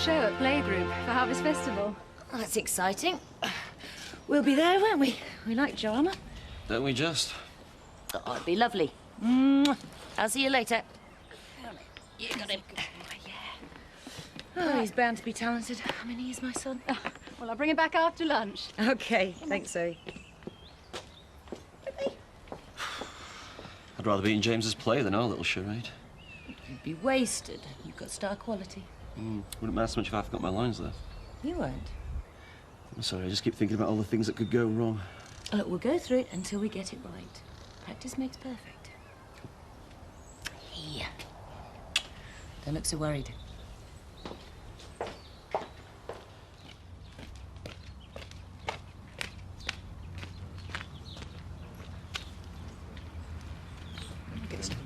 show at Playgroup for Harvest Festival. Oh, that's exciting. We'll be there, won't we? We like drama. Don't we just? Oh, it'd be lovely. Mwah. I'll see you later. You got him. Oh, he's bound to be talented. I mean, he's my son. Well, I'll bring him back after lunch. Okay, thanks, Zoe. I'd rather be in James's play than our little charade. You'd be wasted. You've got star quality. Wouldn't matter so much if I forgot my lines, though. You won't. I'm sorry, I just keep thinking about all the things that could go wrong. Look, we'll go through it until we get it right. Practice makes perfect. Here. Don't look so worried.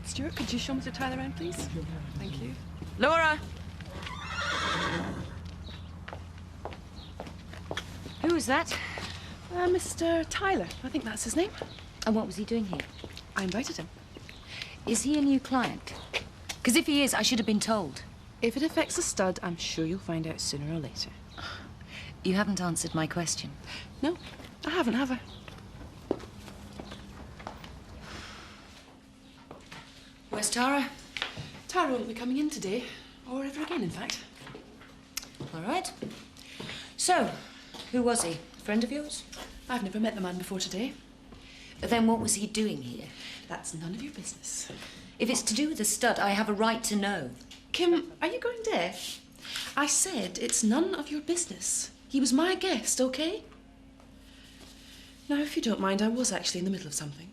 Stuart, could you show Mr. Tyler around, please? Thank you. Laura! Who was that? Mr. Tyler, I think that's his name. And what was he doing here? I invited him. Is he a new client? Because if he is, I should have been told. If it affects the stud, I'm sure you'll find out sooner or later. You haven't answered my question. No, I haven't, have I? Where's Tara? Tara won't be coming in today, or ever again, in fact. All right. So, who was he? Friend of yours? I've never met the man before today. Then what was he doing here? That's none of your business. If it's to do with the stud, I have a right to know. Kim, are you going deaf? I said it's none of your business. He was my guest, okay? Now, if you don't mind, I was actually in the middle of something.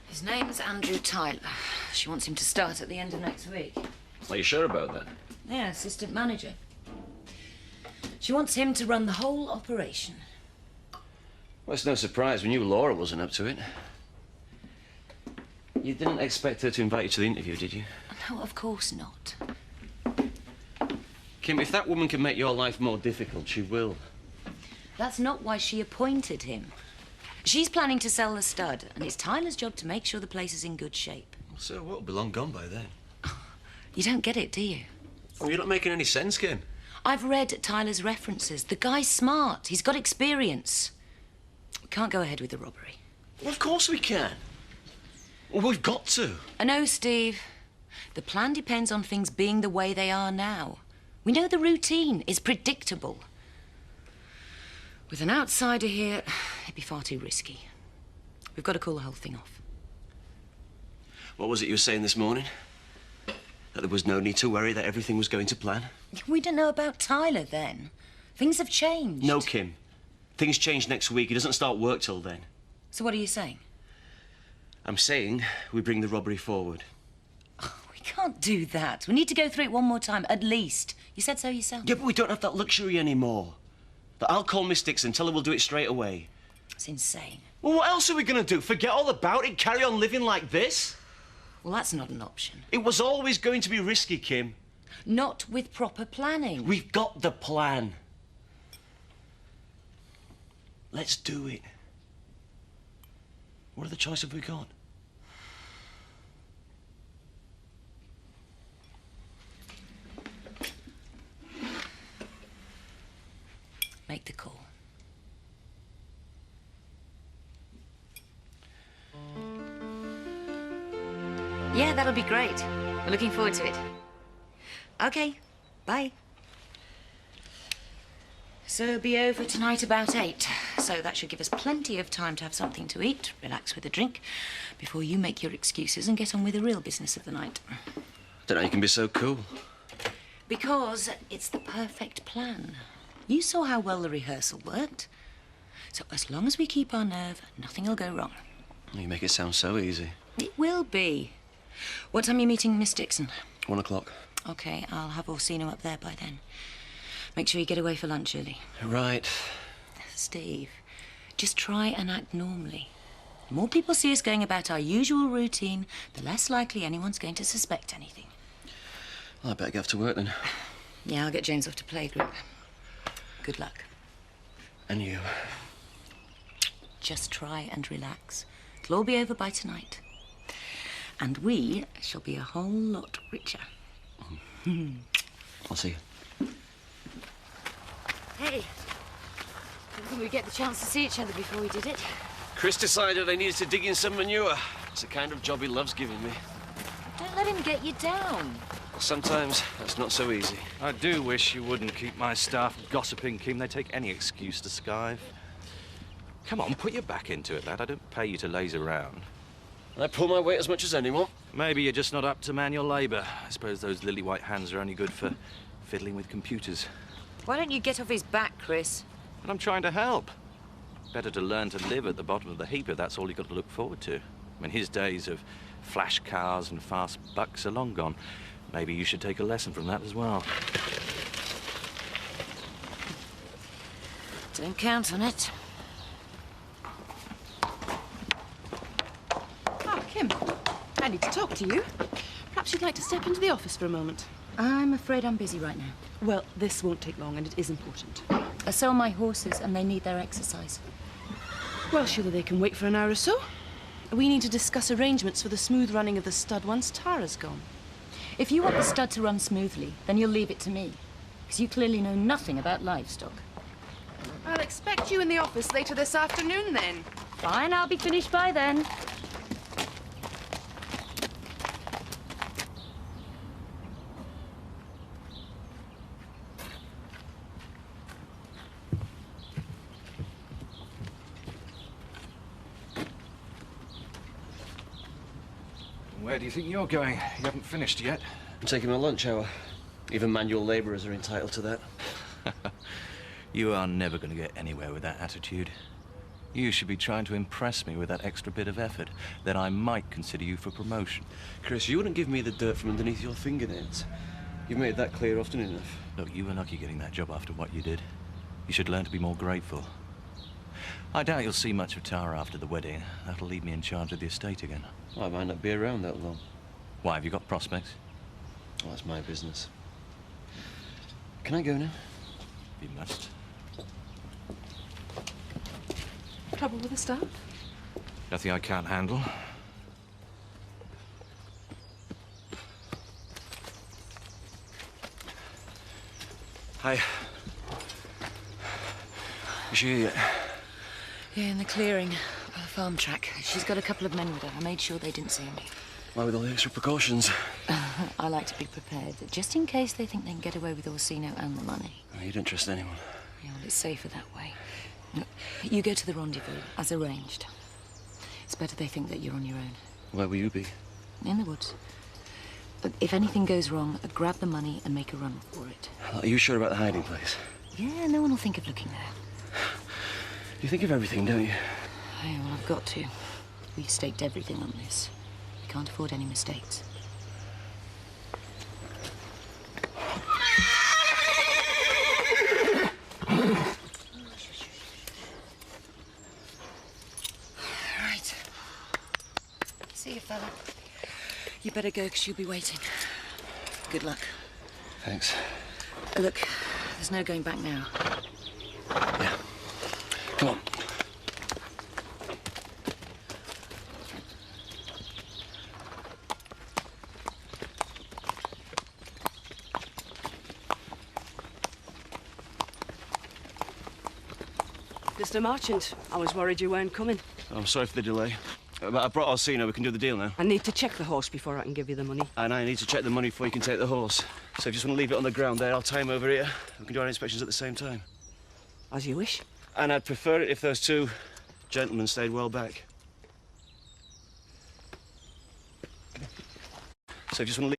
His name's Andrew Tyler. She wants him to start at the end of next week. Are you sure about that? Yeah, assistant manager. She wants him to run the whole operation. Well, it's no surprise. We knew Laura wasn't up to it. You didn't expect her to invite you to the interview, did you? No, of course not. Kim, if that woman can make your life more difficult, she will. That's not why she appointed him. She's planning to sell the stud, and it's Tyler's job to make sure the place is in good shape. So what will be long gone by then? You don't get it, do you? Oh, you're not making any sense, Kim. I've read Tyler's references. The guy's smart. He's got experience. We can't go ahead with the robbery. Well, of course we can. Well, we've got to. I know, Steve. The plan depends on things being the way they are now. We know the routine is predictable. With an outsider here, it'd be far too risky. We've got to call the whole thing off. What was it you were saying this morning? That there was no need to worry, that everything was going to plan? We didn't know about Tyler then. Things have changed. No, Kim. Things change next week. He doesn't start work till then. So what are you saying? I'm saying we bring the robbery forward. Oh, we can't do that. We need to go through it one more time, at least. You said so yourself. Yeah, but we don't have that luxury anymore. But I'll call Miss Dixon and tell her we'll do it straight away. It's insane. Well, what else are we going to do? Forget all about it? Carry on living like this? Well, that's not an option. It was always going to be risky, Kim. Not with proper planning. We've got the plan. Let's do it. What other choice have we got? Make the call. Yeah, that'll be great. We're looking forward to it. Okay, bye. So be over tonight about 8. So that should give us plenty of time to have something to eat, relax with a drink, before you make your excuses and get on with the real business of the night. I don't know how you can be so cool. Because it's the perfect plan. You saw how well the rehearsal worked. So as long as we keep our nerve, nothing will go wrong. You make it sound so easy. It will be. What time are you meeting Miss Dixon? 1 o'clock. OK, I'll have Orsino up there by then. Make sure you get away for lunch early. Right. Steve, just try and act normally. The more people see us going about our usual routine, the less likely anyone's going to suspect anything. Well, I better get off to work then. Yeah, I'll get James off to playgroup. Good luck. And you. Just try and relax. It'll all be over by tonight. And we shall be a whole lot richer. I'll see you. Hey, didn't think we'd get the chance to see each other before we did it. Chris decided I needed to dig in some manure. It's the kind of job he loves giving me. Don't let him get you down. Sometimes that's not so easy. I do wish you wouldn't keep my staff gossiping, Kim. They take any excuse to skive. Come on, put your back into it, lad. I don't pay you to laze around. I pull my weight as much as anyone. Maybe you're just not up to manual labour. I suppose those lily-white hands are only good for fiddling with computers. Why don't you get off his back, Chris? But I'm trying to help. Better to learn to live at the bottom of the heap if that's all you've got to look forward to. I mean, his days of flash cars and fast bucks are long gone. Maybe you should take a lesson from that as well. Don't count on it. Ah, Kim, I need to talk to you. Perhaps you'd like to step into the office for a moment. I'm afraid I'm busy right now. Well, this won't take long, and it is important. I sell my horses and they need their exercise. Well, surely they can wait for an hour or so. We need to discuss arrangements for the smooth running of the stud once Tara's gone. If you want the stud to run smoothly, then you'll leave it to me. Because you clearly know nothing about livestock. I'll expect you in the office later this afternoon, then. Fine, I'll be finished by then. Where do you think you're going? You haven't finished yet. I'm taking my lunch hour. Even manual labourers are entitled to that. You are never going to get anywhere with that attitude. You should be trying to impress me with that extra bit of effort. Then I might consider you for promotion. Chris, you wouldn't give me the dirt from underneath your fingernails. You've made that clear often enough. Look, you were lucky getting that job after what you did. You should learn to be more grateful. I doubt you'll see much of Tara after the wedding. That'll leave me in charge of the estate again. Well, I might not be around that long. Why, have you got prospects? Well, that's my business. Can I go now? You must. Trouble with the staff? Nothing I can't handle. Hi. Is she here yet? Yeah, in the clearing by the farm track. She's got a couple of men with her. I made sure they didn't see me. Why, with all the extra precautions? I like to be prepared, just in case they think they can get away with Orsino and the money. Oh, you don't trust anyone. Yeah, well, it's safer that way. Look, you go to the rendezvous, as arranged. It's better they think that you're on your own. Where will you be? In the woods. But if anything goes wrong, grab the money and make a run for it. Are you sure about the hiding place? Yeah, no one will think of looking there. You think of everything, don't you? Yeah, well, I've got to. We staked everything on this. We can't afford any mistakes. Right. See you, fella. You better go, because you'll be waiting. Good luck. Thanks. Look, there's no going back now. Yeah. Come on. Mr. Marchant, I was worried you weren't coming. I'm sorry for the delay. But I brought Orsino. We can do the deal now. I need to check the horse before I can give you the money. And I need to check the money before you can take the horse. So if you just want to leave it on the ground there, I'll tie him over here. We can do our inspections at the same time. As you wish. And I'd prefer it if those two gentlemen stayed well back. So if you just want to leave...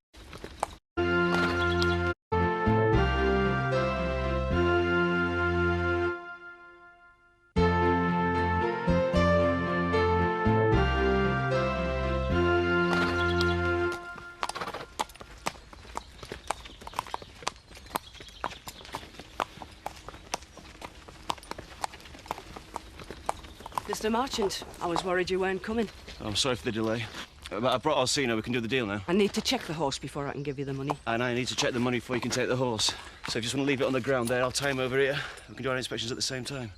Mr. Marchant, I was worried you weren't coming. I'm sorry for the delay. But I brought Orsino. We can do the deal now. I need to check the horse before I can give you the money. And I need to check the money before you can take the horse. So if you just want to leave it on the ground there, I'll tie him over here. We can do our inspections at the same time.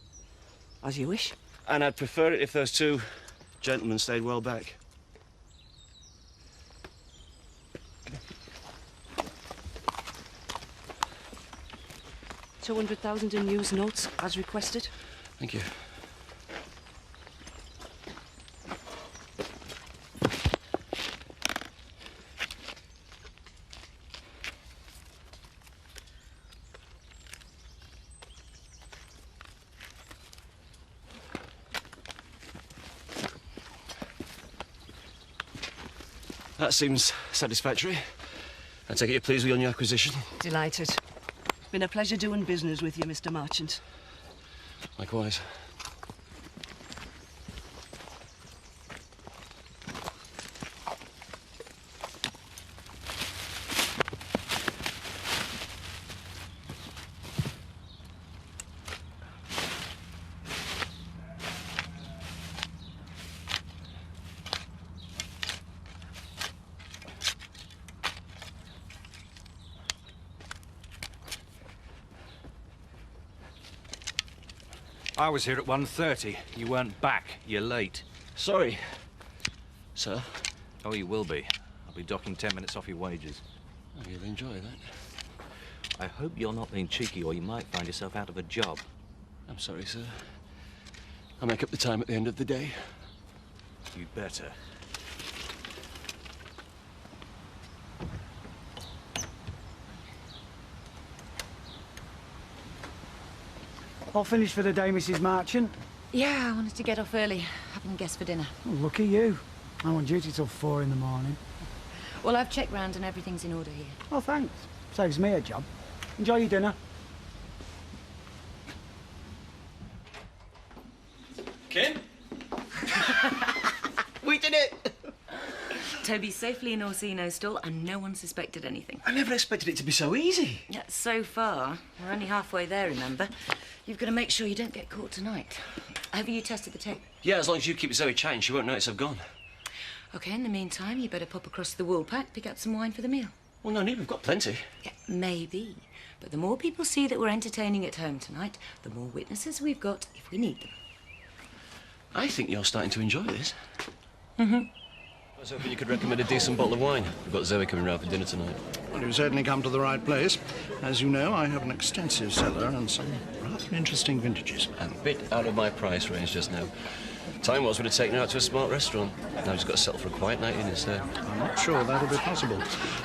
As you wish. And I'd prefer it if those two gentlemen stayed well back. $200,000 in used notes, as requested. Thank you. That seems satisfactory. I take it you're pleased with your new acquisition? Delighted. Been a pleasure doing business with you, Mr. Marchant. Likewise. I was here at 1:30. You weren't back. You're late. Sorry, sir. Oh, you will be. I'll be docking 10 minutes off your wages. Oh, you'll enjoy that. I hope you're not being cheeky or you might find yourself out of a job. I'm sorry, sir. I'll make up the time at the end of the day. You'd better. All finished for the day, Mrs. Marchant? Yeah, I wanted to get off early. Having guests for dinner. Oh, look at you. I'm on duty till 4 in the morning. Well, I've checked round and everything's in order here. Oh, thanks. Saves me a job. Enjoy your dinner. Kim? We did it! Toby's safely in Orsino's stall and no one suspected anything. I never expected it to be so easy. Yeah, so far. We're only halfway there, remember? You've got to make sure you don't get caught tonight. Have you tested the tape? Yeah, as long as you keep Zoe chained, she won't notice I've gone. OK, in the meantime, you better pop across to the Woolpack, pick up some wine for the meal. Well, no need, we've got plenty. Yeah, maybe. But the more people see that we're entertaining at home tonight, the more witnesses we've got if we need them. I think you're starting to enjoy this. Mm-hmm. I was hoping you could recommend a decent bottle of wine. We've got Zoe coming round for dinner tonight. Well, you've certainly come to the right place. As you know, I have an extensive cellar and some rather interesting vintages. A bit out of my price range just now. Time was would have taken her out to a smart restaurant. Now he's got to settle for a quiet night in instead. I'm not sure that'll be possible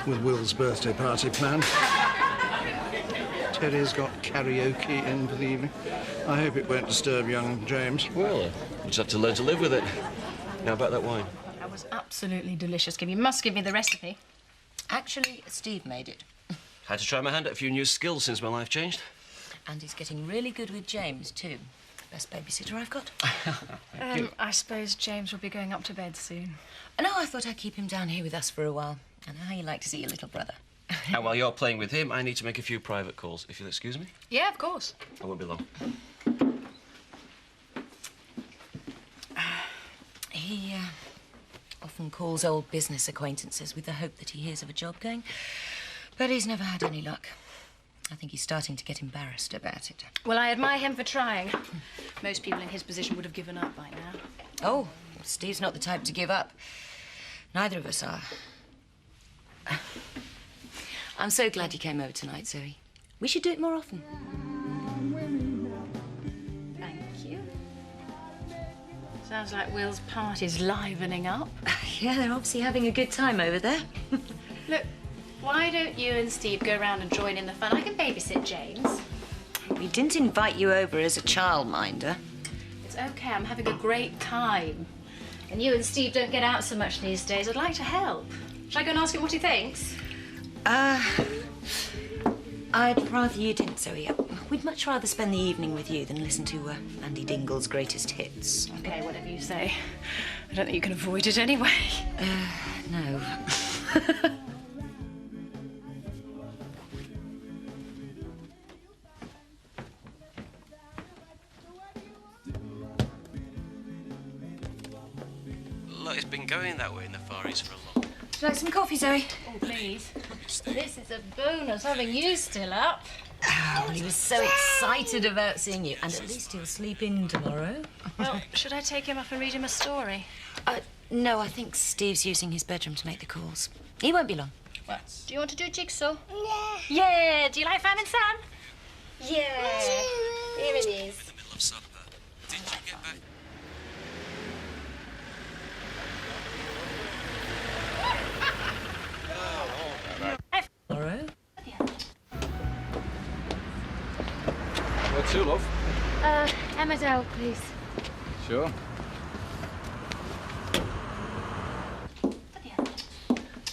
with Will's birthday party planned. Terry's got karaoke in for the evening. I hope it won't disturb young James. Well, you just have to learn to live with it. Now about that wine. That was absolutely delicious, Kim. You must give me the recipe. Actually, Steve made it. Had to try my hand at a few new skills since my life changed. And he's getting really good with James, too. Best babysitter I've got. I suppose James will be going up to bed soon. No, I thought I'd keep him down here with us for a while. I know how you like to see your little brother. And while you're playing with him, I need to make a few private calls. If you'll excuse me. Yeah, of course. I won't be long. He often calls old business acquaintances with the hope that he hears of a job going. But he's never had any luck. I think he's starting to get embarrassed about it. Well, I admire him for trying. Most people in his position would have given up by now. Oh, Steve's not the type to give up. Neither of us are. I'm so glad you came over tonight, Zoe. We should do it more often. Thank you. Sounds like Will's party's livening up. Yeah, they're obviously having a good time over there. Look, why don't you and Steve go around and join in the fun? I can babysit James. It'd We didn't invite you over as a childminder. It's okay, I'm having a great time. And you and Steve don't get out so much these days. I'd like to help. Shall I go and ask him what he thinks? I'd rather you didn't, Zoe. We'd much rather spend the evening with you than listen to Andy Dingle's greatest hits. Okay, whatever you say. I don't think you can avoid it anyway. No. Look, it's been going that way in the Far East for a long time. Would you like some coffee, Zoe? Oh, please. This is a bonus, having you still up. Oh, he was so excited about seeing you. And at least he'll sleep in tomorrow. Well, should I take him up and read him a story? No, I think Steve's using his bedroom to make the calls. He won't be long. What? Do you want to do jigsaw? Yeah. Yeah. Do you like Fam and Sam? Yeah. Here it is. In the middle of supper. Did you get back? Tomorrow? Where to, love? Emmerdale, please. Sure. Would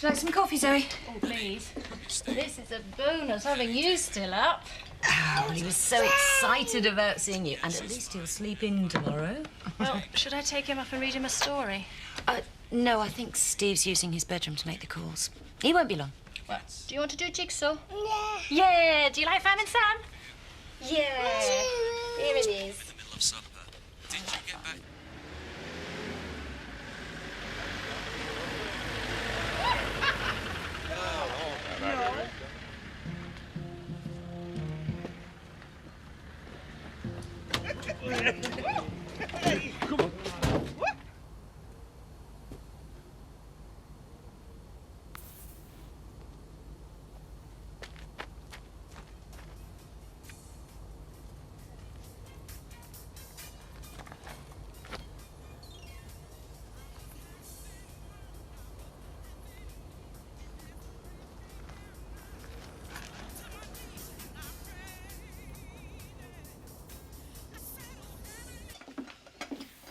you like some coffee, Zoe? Oh, please. This is a bonus, having you still up. Oh, he was so excited about seeing you. And at least he'll sleep in tomorrow. Well, should I take him up and read him a story? No, I think Steve's using his bedroom to make the calls. He won't be long. What? Do you want to do jigsaw? Yeah. Yeah. Do you like Fam and Sam? Yeah. Here it is. In the middle of supper. Did you get back?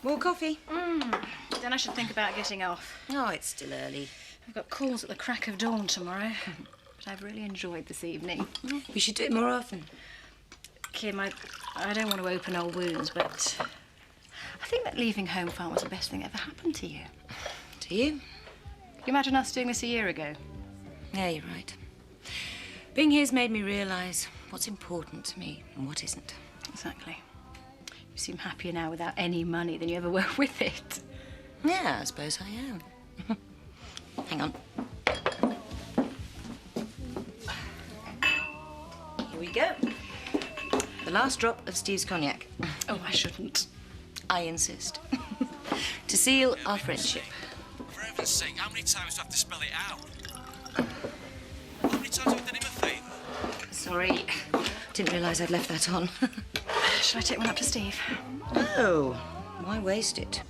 More coffee? Then I should think about getting off. Oh, it's still early. I've got calls at the crack of dawn tomorrow. But I've really enjoyed this evening. We should do it more often. Kim, I don't want to open old wounds, but I think that leaving Home Farm was the best thing that ever happened to you. Do you? Can you imagine us doing this a year ago? Yeah, you're right. Being here's made me realise what's important to me and what isn't. Exactly. You seem happier now without any money than you ever were with it. Yeah, I suppose I am. Hang on. Here we go. The last drop of Steve's cognac. Oh, I shouldn't. I insist. To seal our friendship. For heaven's sake, how many times do I have to spell it out? How many times have you done him a favour? Sorry. Didn't realise I'd left that on. Shall I take one up to Steve? Oh, why waste it?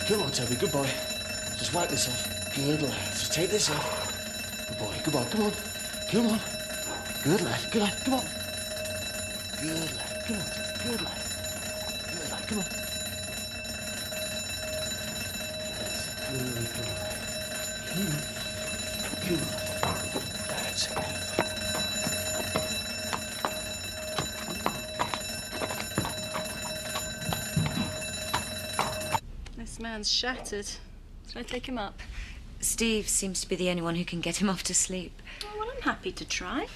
Come on, Toby, good boy. Just wipe this off. Good lad. Just take this off. Good boy, good boy, come on. Come on. Good lad, come on. Good lad, come on. Good lad. Good lad, come on. Good lad. Come on. Come on. That's it. This man's shattered. Shall I take him up? Steve seems to be the only one who can get him off to sleep. Oh, well, I'm happy to try.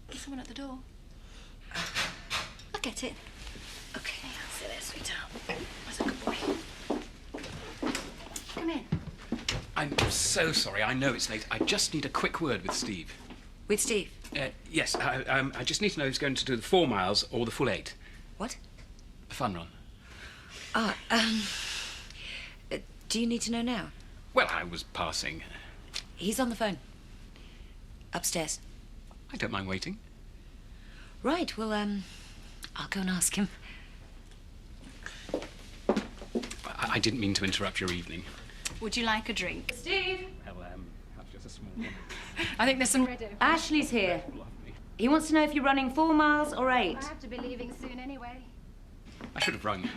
There's someone at the door. I'll get it. Okay, I'll sit there, sweetheart. That's a good boy. Come in. I'm so sorry. I know it's late. I just need a quick word with Steve. With Steve? Yes, I just need to know who's going to do the 4 miles or the full 8. What? The fun run. Do you need to know now? Well, I was passing. He's on the phone. Upstairs. I don't mind waiting. Right, well, I'll go and ask him. I didn't mean to interrupt your evening. Would you like a drink? Steve! Well, perhaps just a small one. I think there's some ready. Ashley's here. He wants to know if you're running 4 miles or 8. I have to be leaving soon anyway. I should have rung.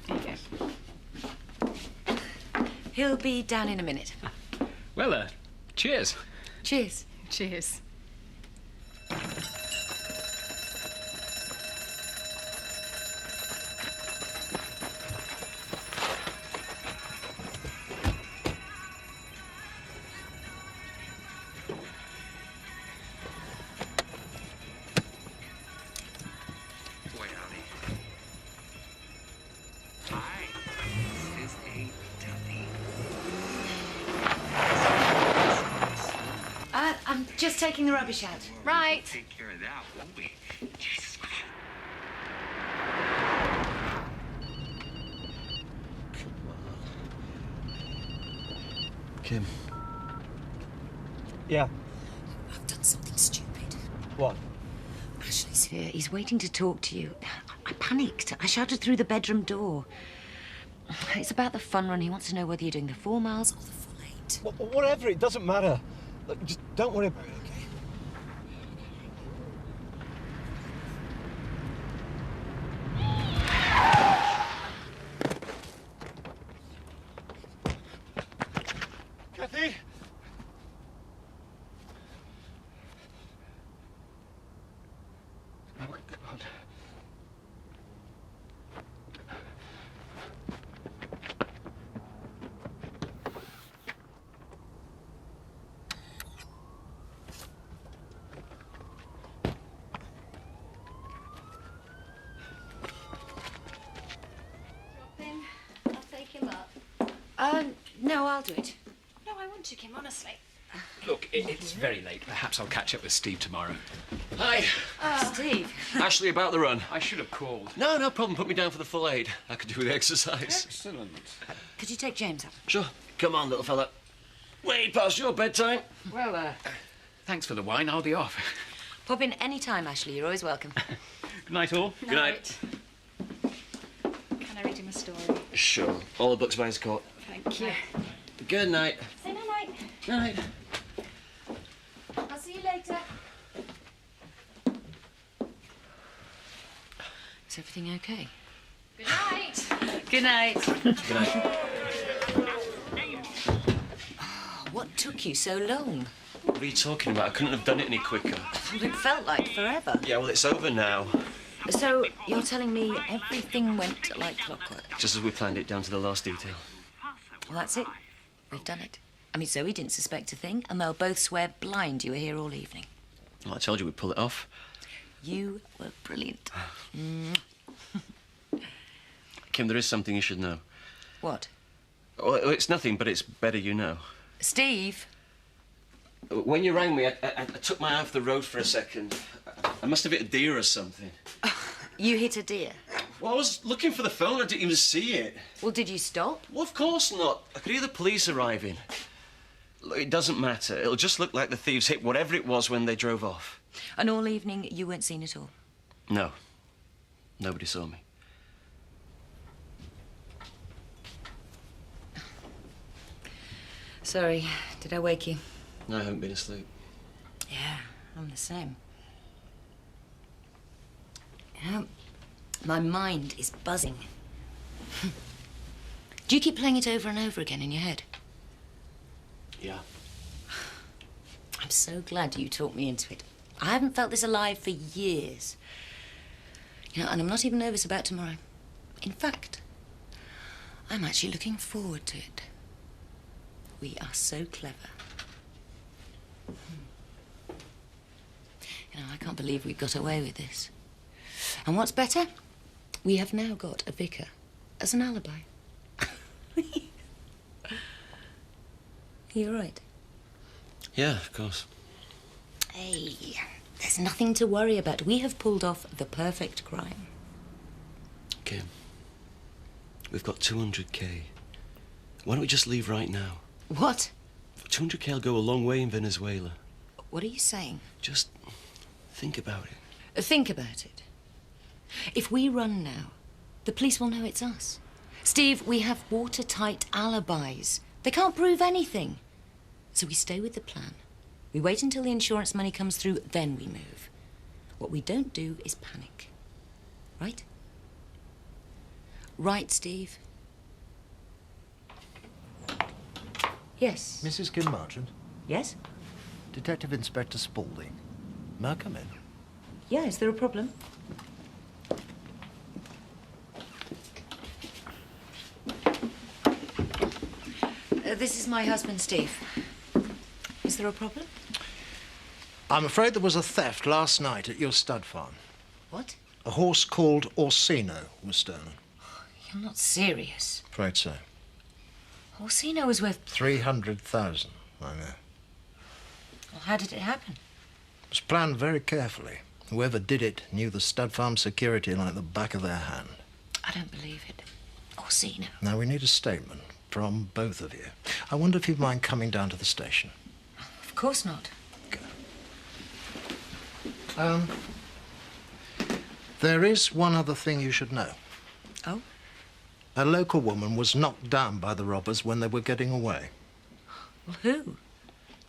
There you go. He'll be down in a minute. Well, cheers. Cheers. Cheers. I'm just taking the rubbish out. Right. Take care of that, won't we? Jesus. Kim. Yeah. I've done something stupid. What? Ashley's here. He's waiting to talk to you. I panicked. I shouted through the bedroom door. It's about the fun run. He wants to know whether you're doing the 4 miles or the full 8. Whatever, it doesn't matter. Look, just don't worry about it, okay? Kathy? Oh, God. I'll take him up. No, I'll do it. No, I want to, Kim, honestly. Look, it's very late. Perhaps I'll catch up with Steve tomorrow. Hi. Steve. Ashley, about the run. I should have called. No problem. Put me down for the full 8. I could do with the exercise. Excellent. Could you take James up? Sure. Come on, little fella. Way past your bedtime. Well, thanks for the wine. I'll be off. Pop in any time, Ashley. You're always welcome. Good night, all. Good night. Can I read him a story? Sure. All the books by his court. Thank you. Good night. Say night-night. Night. I'll see you later. Is everything okay? Good night. Good night. Good night. What took you so long? What are you talking about? I couldn't have done it any quicker. It felt like forever. Yeah, well, it's over now. So, you're telling me everything went like clockwork? Just as we planned it down to the last detail. Well, that's it. We've done it. I mean, Zoe didn't suspect a thing, and they'll both swear blind you were here all evening. Well, I told you we'd pull it off. You were brilliant. Kim, there is something you should know. What? Well, it's nothing, but it's better you know. Steve? When you rang me, I took my eye off the road for a second. I must have hit a deer or something. You hit a deer? Well, I was looking for the phone. I didn't even see it. Well, did you stop? Well, of course not. I could hear the police arriving. Look, it doesn't matter. It'll just look like the thieves hit whatever it was when they drove off. And all evening, you weren't seen at all? No. Nobody saw me. Sorry, did I wake you? No, I haven't been asleep. Yeah, I'm the same. Yeah, my mind is buzzing. Do you keep playing it over and over again in your head? Yeah. I'm so glad you talked me into it. I haven't felt this alive for years. You know, and I'm not even nervous about tomorrow. In fact, I'm actually looking forward to it. We are so clever. You know, I can't believe we got away with this. And what's better? We have now got a vicar as an alibi. You all right? Yeah, of course. Hey, there's nothing to worry about. We have pulled off the perfect crime. Kim, we've got 200k. Why don't we just leave right now? What? 200k will go a long way in Venezuela. What are you saying? Just think about it. Think about it. If we run now, the police will know it's us. Steve, we have watertight alibis. They can't prove anything. So we stay with the plan. We wait until the insurance money comes through, then we move. What we don't do is panic. Right? Right, Steve? Yes. Mrs. Kim Marchant? Yes? Detective Inspector Spaulding. May I come in? Yeah, is there a problem? This is my husband, Steve. Is there a problem? I'm afraid there was a theft last night at your stud farm. What? A horse called Orsino was stolen. You're not serious. Afraid so. Orsino was worth... 300,000, I know. Well, how did it happen? It was planned very carefully. Whoever did it knew the stud farm security like the back of their hand. I don't believe it. Orsino. Now, we need a statement from both of you. I wonder if you'd mind coming down to the station. Of course not. There is one other thing you should know. Oh? A local woman was knocked down by the robbers when they were getting away. Well, who?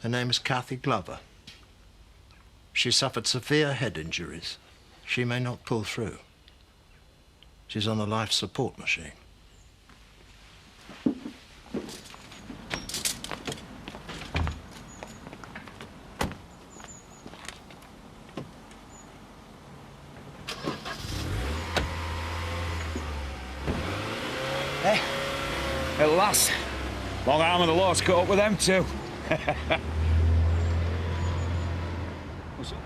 Her name is Kathy Glover. She suffered severe head injuries. She may not pull through. She's on a life support machine. Hey, at last. Long arm of the law's caught up with them too. What's up?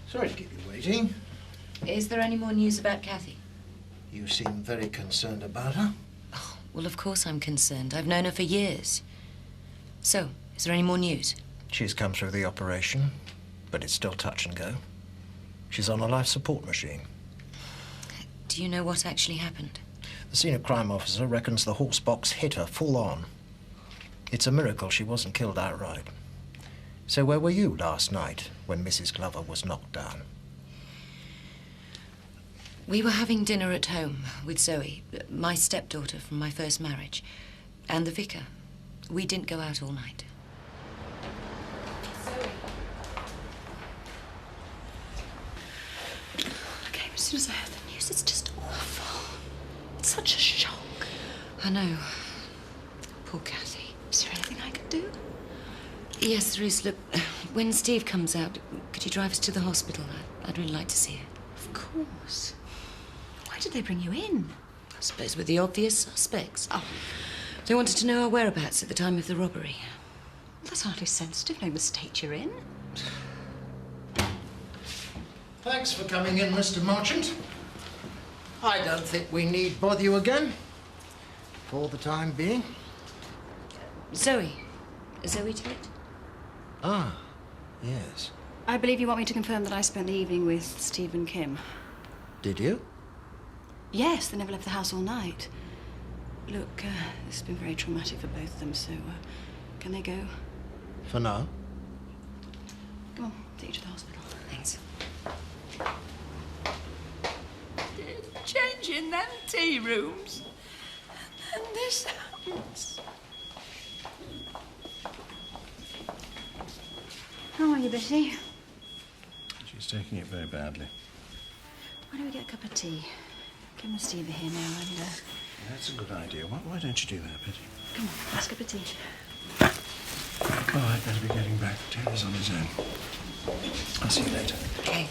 Sorry to keep you waiting. Is there any more news about Kathy? You seem very concerned about her. Oh, well, of course I'm concerned. I've known her for years. So, is there any more news? She's come through the operation, but it's still touch and go. She's on a life support machine. Do you know what actually happened? The senior crime officer reckons the horse box hit her full on. It's a miracle she wasn't killed outright. So where were you last night when Mrs. Glover was knocked down? We were having dinner at home with Zoe, my stepdaughter from my first marriage, and the vicar. We didn't go out all night. I came as soon as I heard the news. It's just awful. It's such a shock. I know. Poor Kathy. Is there anything I can do? Yes, there is. Look, when Steve comes out, could you drive us to the hospital? I'd really like to see her. Of course. Why did they bring you in? I suppose we're the obvious suspects. Oh. They wanted to know our whereabouts at the time of the robbery. Well, that's hardly sensitive, knowing the state you're in. Thanks for coming in, Mr. Marchant. I don't think we need bother you again. For the time being. Zoe. Zoe to it? Ah, yes. I believe you want me to confirm that I spent the evening with Steve and Kim. Did you? Yes, they never left the house all night. Look, this has been very traumatic for both of them, so can they go? For now. Come on, take you to the hospital. Thanks. Change in them tea rooms. And then this happens. How are you, Betty? She's taking it very badly. Why don't we get a cup of tea? Kim and Steve are here now, and That's a good idea. Why don't you do that, Betty? come on, let's cup of tea. Oh, I'd better be getting back. Taylor's on his own. I'll see you later. Okay.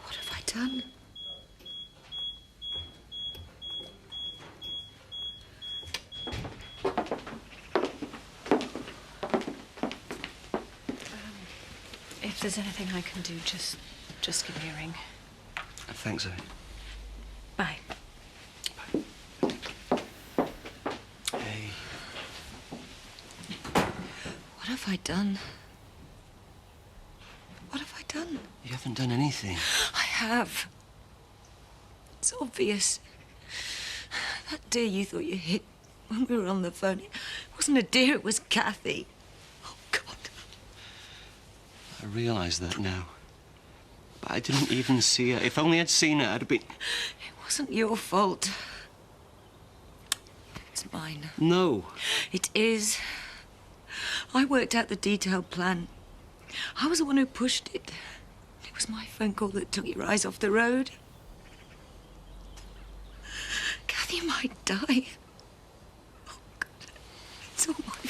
What have I done? If there's anything I can do, just give me a ring. Thanks, Zoe. Bye. Hey. What have I done? What have I done? You haven't done anything. I have. It's obvious. That deer you thought you hit when we were on the phone, it wasn't a deer, it was Kathy. Oh, God. I realise that now. But I didn't even see her. If only I'd seen her, I'd have been... It wasn't your fault. It's mine. No. It is. I worked out the detailed plan. I was the one who pushed it. It was my phone call that took your eyes off the road. Kathy might die. Oh, God. It's all my